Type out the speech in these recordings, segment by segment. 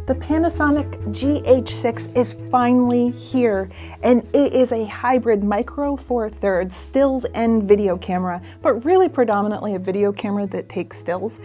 The Panasonic GH6 is finally here, and it is a hybrid micro four thirds stills and video camera, but really predominantly a video camera that takes stills.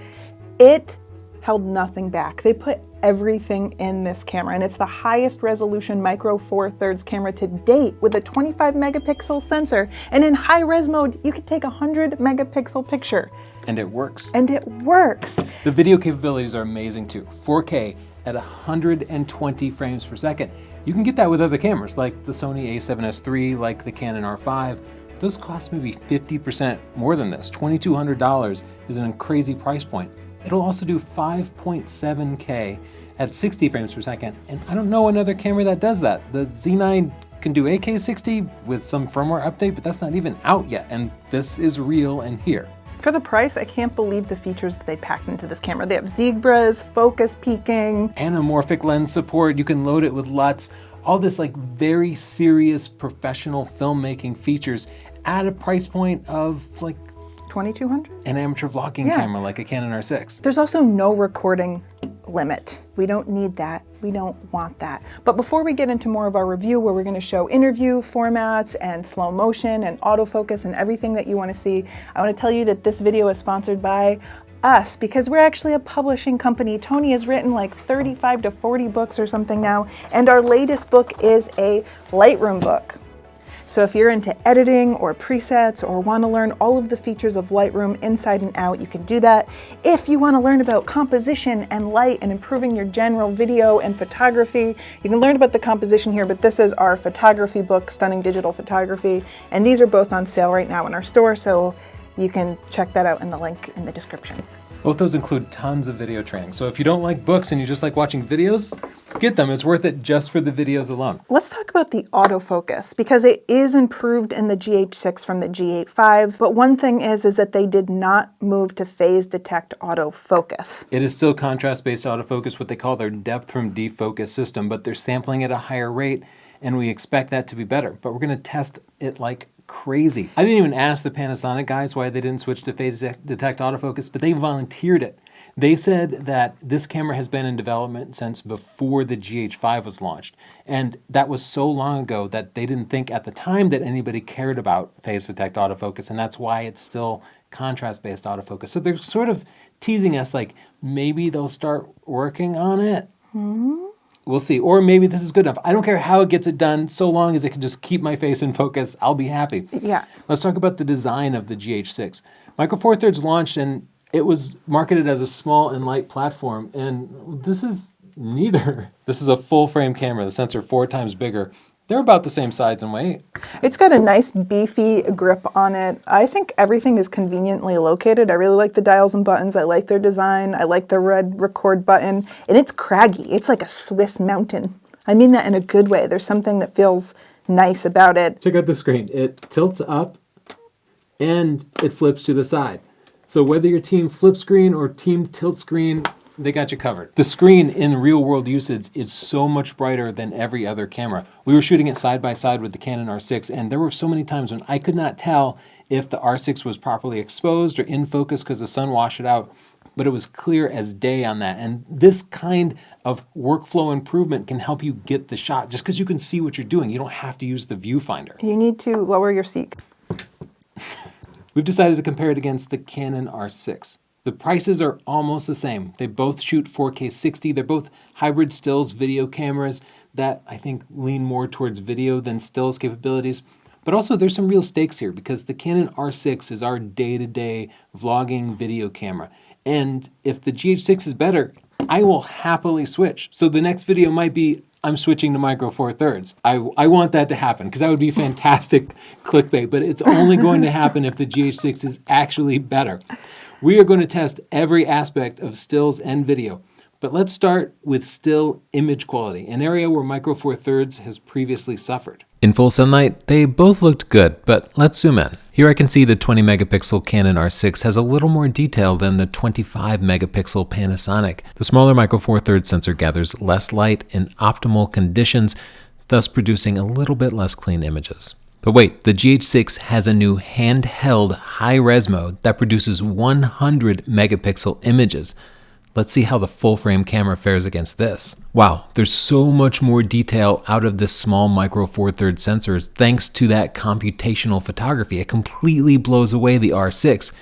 It held nothing back. They put everything in this camera, and it's the highest resolution micro four thirds camera to date with a 25 megapixel sensor, and in high res mode you can take a 100 megapixel picture. And it works. And it works. The video capabilities are amazing too. 4K at 120 frames per second. You can get that with other cameras like the Sony a7S III, like the Canon R5. Those cost maybe 50% more than this. $2,200 is a crazy price point. It'll also do 5.7K at 60 frames per second, and I don't know another camera that does that. The Z9 can do 8K 60 with some firmware update, but that's not even out yet, and this is real and here. For the price, I can't believe the features that they packed into this camera. They have zebras, focus peaking, anamorphic lens support, you can load it with LUTs, all this like very serious professional filmmaking features at a price point of like $2,200? An amateur vlogging camera like a Canon R6. There's also no recording limit. We don't need that. We don't want that. But before we get into more of our review, where we're going to show interview formats and slow motion and autofocus and everything that you want to see, I want to tell you that this video is sponsored by us, because we're actually a publishing company. Tony has written like 35 to 40 books or something now, and our latest book is a Lightroom book. So if you're into editing or presets or want to learn all of the features of Lightroom inside and out, you can do that. If you want to learn about composition and light and improving your general video and photography, you can learn about the composition here, but this is our photography book, Stunning Digital Photography, and these are both on sale right now in our store, so you can check that out in the link in the description. Both those include tons of video training. So if you don't like books and you just like watching videos, get them. It's worth it just for the videos alone. Let's talk about the autofocus, because it is improved in the GH6 from the G8.5, but one thing is that they did not move to phase detect autofocus. It is still contrast-based autofocus, what they call their Depth-from-Defocus system, but they're sampling at a higher rate, and we expect that to be better. But we're going to test it like crazy. I didn't even ask the Panasonic guys why they didn't switch to phase detect autofocus, but they volunteered it. They said that this camera has been in development since before the GH5 was launched, and that was so long ago that they didn't think at the time that anybody cared about phase detect autofocus, and that's why it's still contrast-based autofocus. So they're sort of teasing us like maybe they'll start working on it. We'll see. Or maybe this is good enough. I don't care how it gets it done, so long as it can just keep my face in focus, I'll be happy. Yeah. Let's talk about the design of the GH6. Micro Four Thirds launched, and it was marketed as a small and light platform, and this is neither. This is a full frame camera, the sensor 4 times bigger. They're about the same size and weight. It's got a nice beefy grip on it. I think everything is conveniently located. I really like the dials and buttons. I like their design. I like the red record button. And it's craggy. It's like a Swiss mountain. I mean that in a good way. There's something that feels nice about it. Check out the screen. It tilts up and it flips to the side. So whether you're team flip screen or team tilt screen, they got you covered. The screen in real world usage is so much brighter than every other camera. We were shooting it side by side with the Canon R6, and there were so many times when I could not tell if the R6 was properly exposed or in focus because the sun washed it out, but it was clear as day on that. And this kind of workflow improvement can help you get the shot just because you can see what you're doing. You don't have to use the viewfinder. You need to lower your seat. We've decided to compare it against the Canon R6. The prices are almost the same. They both shoot 4K 60. They're both hybrid stills video cameras that I think lean more towards video than stills capabilities. But also there's some real stakes here because the Canon R6 is our day-to-day vlogging video camera. And if the GH6 is better, I will happily switch. So the next video might be I'm switching to Micro Four Thirds. I want that to happen because that would be fantastic clickbait, but it's only going to happen if the GH6 is actually better. We are going to test every aspect of stills and video, but let's start with still image quality, an area where Micro Four Thirds has previously suffered. In full sunlight, they both looked good, but let's zoom in. Here I can see the 20 megapixel Canon R6 has a little more detail than the 25 megapixel Panasonic. The smaller Micro Four Thirds sensor gathers less light in optimal conditions, thus producing a little bit less clean images. But wait, the GH6 has a new handheld high-res mode that produces 100 megapixel images. Let's see how the full frame camera fares against this. Wow, there's so much more detail out of this small micro four thirds sensor thanks to that computational photography. It completely blows away the R6.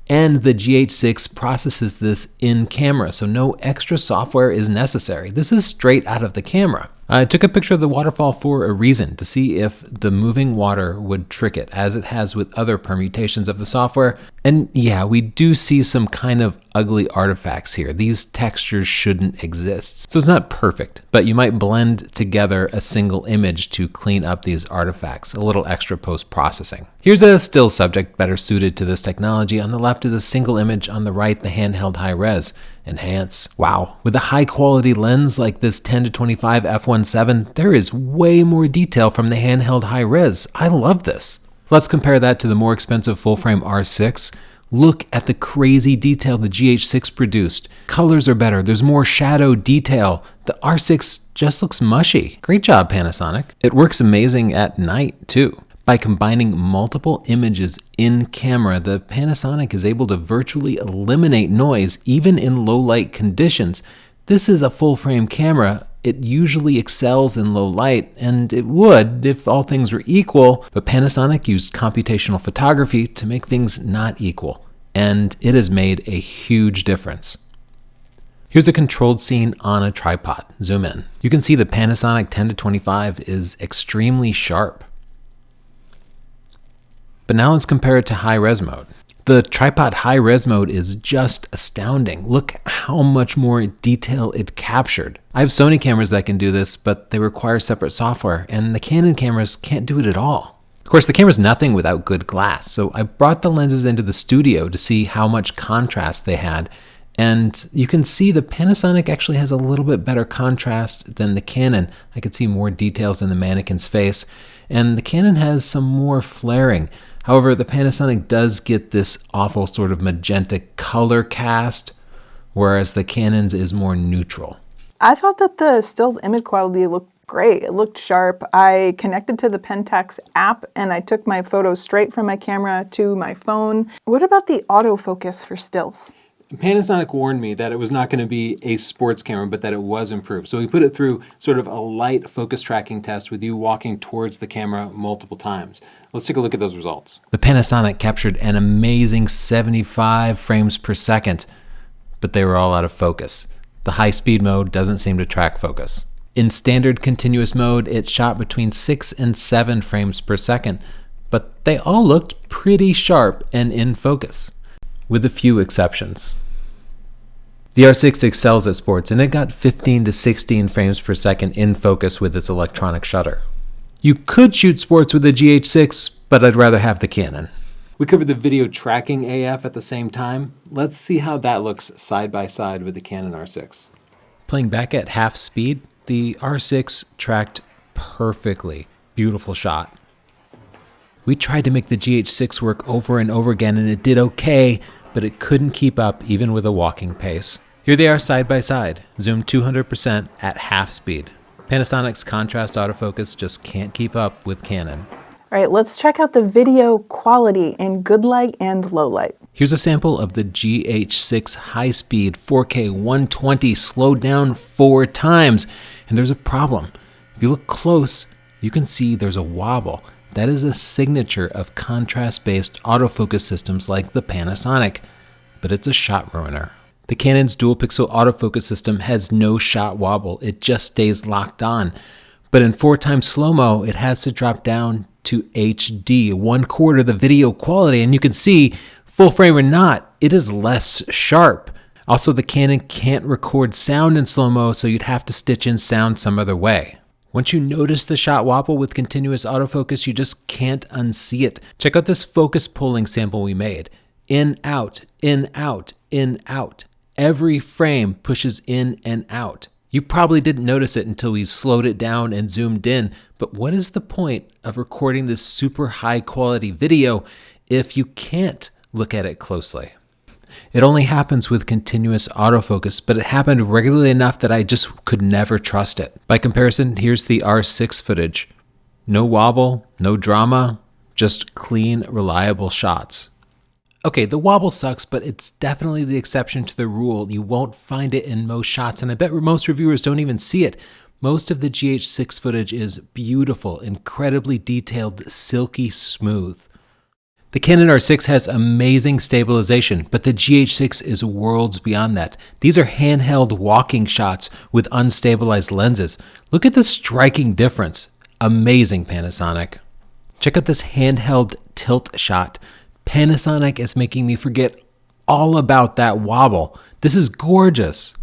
And the GH6 processes this in camera, so no extra software is necessary. This is straight out of the camera. I took a picture of the waterfall for a reason, to see if the moving water would trick it, as it has with other permutations of the software. And yeah, we do see some kind of ugly artifacts here. These textures shouldn't exist. So it's not perfect, but you might blend together a single image to clean up these artifacts, a little extra post-processing. Here's a still subject better suited to this technology. On the left is a single image, on the right the handheld high-res. Enhance. Wow. With a high quality lens like this 10-25 f1.7, there is way more detail from the handheld high res. I love this. Let's compare that to the more expensive full frame R6. Look at the crazy detail the GH6 produced. Colors are better. There's more shadow detail. The R6 just looks mushy. Great job, Panasonic. It works amazing at night too. By combining multiple images in camera, the Panasonic is able to virtually eliminate noise even in low light conditions. This is a full frame camera. It usually excels in low light, and it would if all things were equal, but Panasonic used computational photography to make things not equal, and it has made a huge difference. Here's a controlled scene on a tripod. Zoom in. You can see the Panasonic 10-25 is extremely sharp. But now let's compare it to high-res mode. The tripod high-res mode is just astounding. Look how much more detail it captured. I have Sony cameras that can do this, but they require separate software, and the Canon cameras can't do it at all. Of course, the camera's nothing without good glass, so I brought the lenses into the studio to see how much contrast they had, and you can see the Panasonic actually has a little bit better contrast than the Canon. I could see more details in the mannequin's face, and the Canon has some more flaring. However, the Panasonic does get this awful sort of magenta color cast, whereas the Canon's is more neutral. I thought that the stills image quality looked great. It looked sharp. I connected to the Pentax app and I took my photos straight from my camera to my phone. What about the autofocus for stills? Panasonic warned me that it was not going to be a sports camera, but that it was improved. So we put it through sort of a light focus tracking test with you walking towards the camera multiple times. Let's take a look at those results. The Panasonic captured an amazing 75 frames per second, but they were all out of focus. The high speed mode doesn't seem to track focus. In standard continuous mode, it shot between 6 and 7 frames per second, but they all looked pretty sharp and in focus, with a few exceptions. The R6 excels at sports, and it got 15 to 16 frames per second in focus with its electronic shutter. You could shoot sports with the GH6, but I'd rather have the Canon. We covered the video tracking AF at the same time. Let's see how that looks side by side with the Canon R6. Playing back at half speed, the R6 tracked perfectly. Beautiful shot. We tried to make the GH6 work over and over again, and it did okay, but it couldn't keep up even with a walking pace. Here they are side by side, zoomed 200% at half speed. Panasonic's contrast autofocus just can't keep up with Canon. All right, let's check out the video quality in good light and low light. Here's a sample of the GH6 high-speed 4K 120 slowed down 4 times, and there's a problem. If you look close, you can see there's a wobble. That is a signature of contrast-based autofocus systems like the Panasonic, but it's a shot ruiner. The Canon's dual-pixel autofocus system has no shot wobble. It just stays locked on. But in 4x slow-mo, it has to drop down to HD, 1/4 the video quality, and you can see, full frame or not, it is less sharp. Also, the Canon can't record sound in slow-mo, so you'd have to stitch in sound some other way. Once you notice the shot wobble with continuous autofocus, you just can't unsee it. Check out this focus pulling sample we made. In, out, in, out, in, out. Every frame pushes in and out. You probably didn't notice it until we slowed it down and zoomed in, but what is the point of recording this super high quality video if you can't look at it closely? It only happens with continuous autofocus, but it happened regularly enough that I just could never trust it. By comparison, here's the R6 footage. No wobble, no drama, just clean, reliable shots. Okay, the wobble sucks, but it's definitely the exception to the rule. You won't find it in most shots, and I bet most reviewers don't even see it. Most of the GH6 footage is beautiful, incredibly detailed, silky smooth. The Canon R6 has amazing stabilization, but the GH6 is worlds beyond that. These are handheld walking shots with unstabilized lenses. Look at the striking difference. Amazing, Panasonic. Check out this handheld tilt shot. Panasonic is making me forget all about that wobble. This is gorgeous.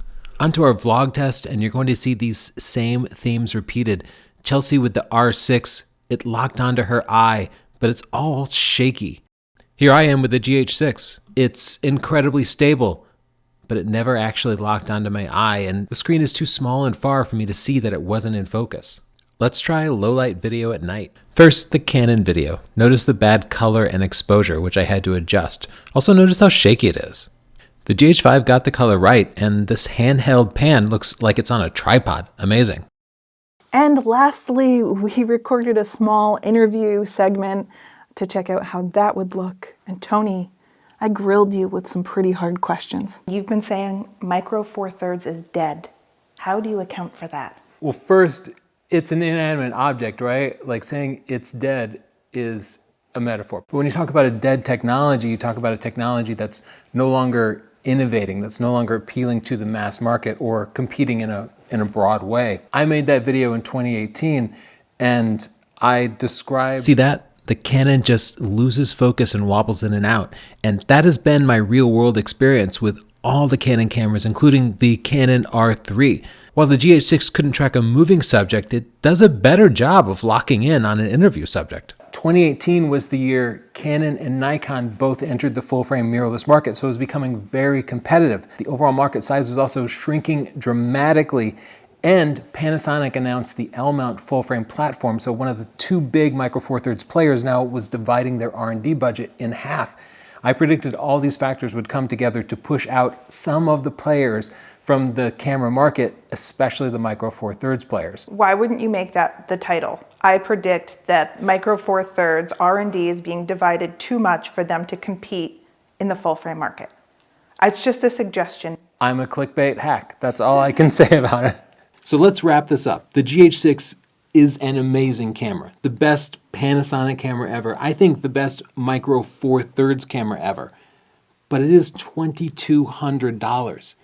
Onto our vlog test, and you're going to see these same themes repeated. Chelsea with the R6, it locked onto her eye, but it's all shaky. Here I am with the GH6. It's incredibly stable, but it never actually locked onto my eye, and the screen is too small and far for me to see that it wasn't in focus. Let's try low light video at night. First, the Canon video. Notice the bad color and exposure, which I had to adjust. Also notice how shaky it is. The GH5 got the color right, and this handheld pan looks like it's on a tripod. Amazing. And lastly, we recorded a small interview segment to check out how that would look. And Tony, I grilled you with some pretty hard questions. You've been saying Micro Four Thirds is dead. How do you account for that? Well, first, it's an inanimate object, right? Like saying it's dead is a metaphor. But when you talk about a dead technology, you talk about a technology that's no longer innovating, that's no longer appealing to the mass market or competing in a broad way. I made that video in 2018 and I described... See that? The Canon just loses focus and wobbles in and out. And that has been my real world experience with all the Canon cameras, including the Canon R3. While the GH6 couldn't track a moving subject, it does a better job of locking in on an interview subject. 2018 was the year Canon and Nikon both entered the full-frame mirrorless market, so it was becoming very competitive. The overall market size was also shrinking dramatically, and Panasonic announced the L-mount full-frame platform, so one of the two big Micro Four Thirds players now was dividing their R&D budget in half. I predicted all these factors would come together to push out some of the players from the camera market, especially the Micro Four Thirds players. Why wouldn't you make that the title? I predict that Micro Four Thirds R&D is being divided too much for them to compete in the full frame market. It's just a suggestion. I'm a clickbait hack. That's all I can say about it. So let's wrap this up. The GH6 is an amazing camera. The best Panasonic camera ever. I think the best Micro Four Thirds camera ever. But it is $2,200.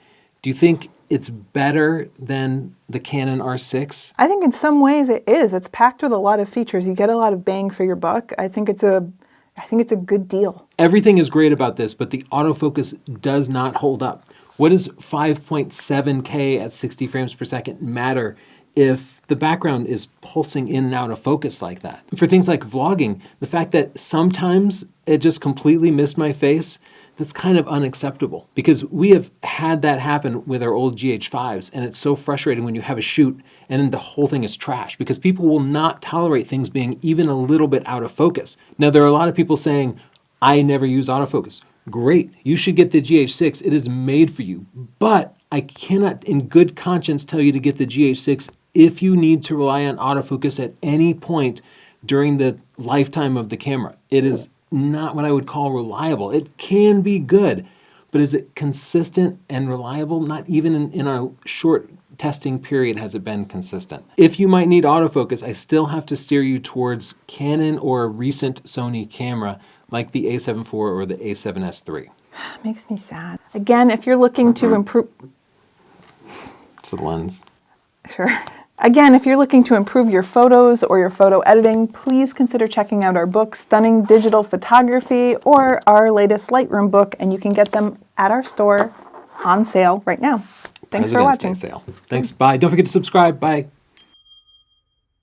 Do you think it's better than the Canon R6? I think in some ways it is. It's packed with a lot of features. You get a lot of bang for your buck. I think it's a good deal. Everything is great about this, but the autofocus does not hold up. What does 5.7K at 60 frames per second matter if the background is pulsing in and out of focus like that? For things like vlogging, the fact that sometimes it just completely missed my face, that's kind of unacceptable, because we have had that happen with our old GH5s, and it's so frustrating when you have a shoot and then the whole thing is trash, because people will not tolerate things being even a little bit out of focus. Now, there are a lot of people saying, I never use autofocus. Great, you should get the GH6. It is made for you. But I cannot in good conscience tell you to get the GH6 if you need to rely on autofocus at any point during the lifetime of the camera. It is not what I would call reliable. It can be good, but is it consistent and reliable? Not even in a short testing period has it been consistent. If you might need autofocus, I still have to steer you towards Canon or a recent Sony camera like the A7 IV or the A7S III. Makes me sad. Again, if you're looking to improve... It's the lens. Sure. Again, if you're looking to improve your photos or your photo editing, please consider checking out our book, Stunning Digital Photography, or our latest Lightroom book, and you can get them at our store on sale right now. Thanks for watching. Sale. Thanks. Bye. Don't forget to subscribe. Bye.